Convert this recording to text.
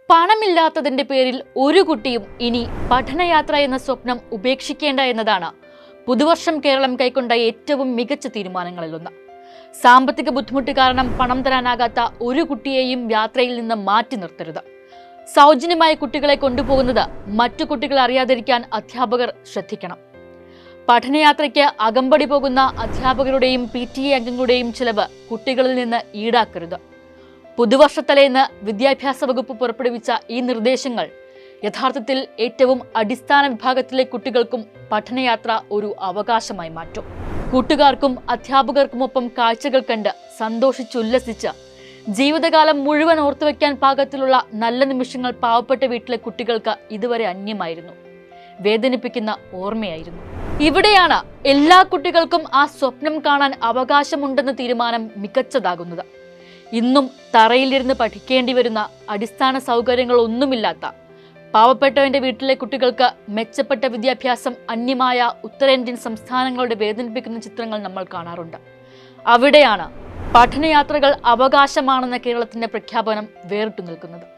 പണമില്ലാത്തതിന്റെ പേരിൽ ഒരു കുട്ടിയും ഇനി പഠനയാത്ര എന്ന സ്വപ്നം ഉപേക്ഷിക്കേണ്ട എന്നതാണ് പുതുവർഷം കേരളം കൈക്കൊണ്ട ഏറ്റവും മികച്ച തീരുമാനങ്ങളിലൊന്ന്. സാമ്പത്തിക ബുദ്ധിമുട്ട് കാരണം പണം തരാനാകാത്ത ഒരു കുട്ടിയെയും യാത്രയിൽ നിന്ന് മാറ്റി നിർത്തരുത്. സൗജന്യമായ കുട്ടികളെ കൊണ്ടുപോകുന്നത് മറ്റു കുട്ടികൾ അറിയാതിരിക്കാൻ അധ്യാപകർ ശ്രദ്ധിക്കണം. പഠനയാത്രയ്ക്ക് അകമ്പടി പോകുന്ന അധ്യാപകരുടെയും PTA അംഗങ്ങളുടെയും ചിലവ് കുട്ടികളിൽ നിന്ന് ഈടാക്കരുത്. പുതുവർഷത്തലേന്ന് വിദ്യാഭ്യാസ വകുപ്പ് പുറപ്പെടുവിച്ച ഈ നിർദ്ദേശങ്ങൾ യഥാർത്ഥത്തിൽ ഏറ്റവും അടിസ്ഥാന വിഭാഗത്തിലെ കുട്ടികൾക്കും പഠനയാത്ര ഒരു അവകാശമായി മാറ്റും. കൂട്ടുകാർക്കും അധ്യാപകർക്കുമൊപ്പം കാഴ്ചകൾ കണ്ട് സന്തോഷിച്ചുല്ലസിച്ച് ജീവിതകാലം മുഴുവൻ ഓർത്തുവെക്കാൻ പാകത്തിലുള്ള നല്ല നിമിഷങ്ങൾ പാവപ്പെട്ട വീട്ടിലെ കുട്ടികൾക്ക് ഇതുവരെ അന്യമായിരുന്നു, വേദനിപ്പിക്കുന്ന ഓർമ്മയായിരുന്നു. ഇവിടെയാണ് എല്ലാ കുട്ടികൾക്കും ആ സ്വപ്നം കാണാൻ അവകാശമുണ്ടെന്ന തീരുമാനം മികച്ചതാകുന്നത്. ഇന്നും തറയിലിരുന്ന് പഠിക്കേണ്ടി വരുന്ന അടിസ്ഥാന സൗകര്യങ്ങളൊന്നുമില്ലാത്ത പാവപ്പെട്ടവന്റെ വീട്ടിലെ കുട്ടികൾക്ക് മെച്ചപ്പെട്ട വിദ്യാഭ്യാസം അന്യമായ ഉത്തരേന്ത്യൻ സംസ്ഥാനങ്ങളുടെ വേദനിപ്പിക്കുന്ന ചിത്രങ്ങൾ നമ്മൾ കാണാറുണ്ട്. അവിടെയാണ് പഠനയാത്രകൾ അവകാശമാണെന്ന കേരളത്തിന്റെ പ്രഖ്യാപനം വേറിട്ടു നിൽക്കുന്നത്.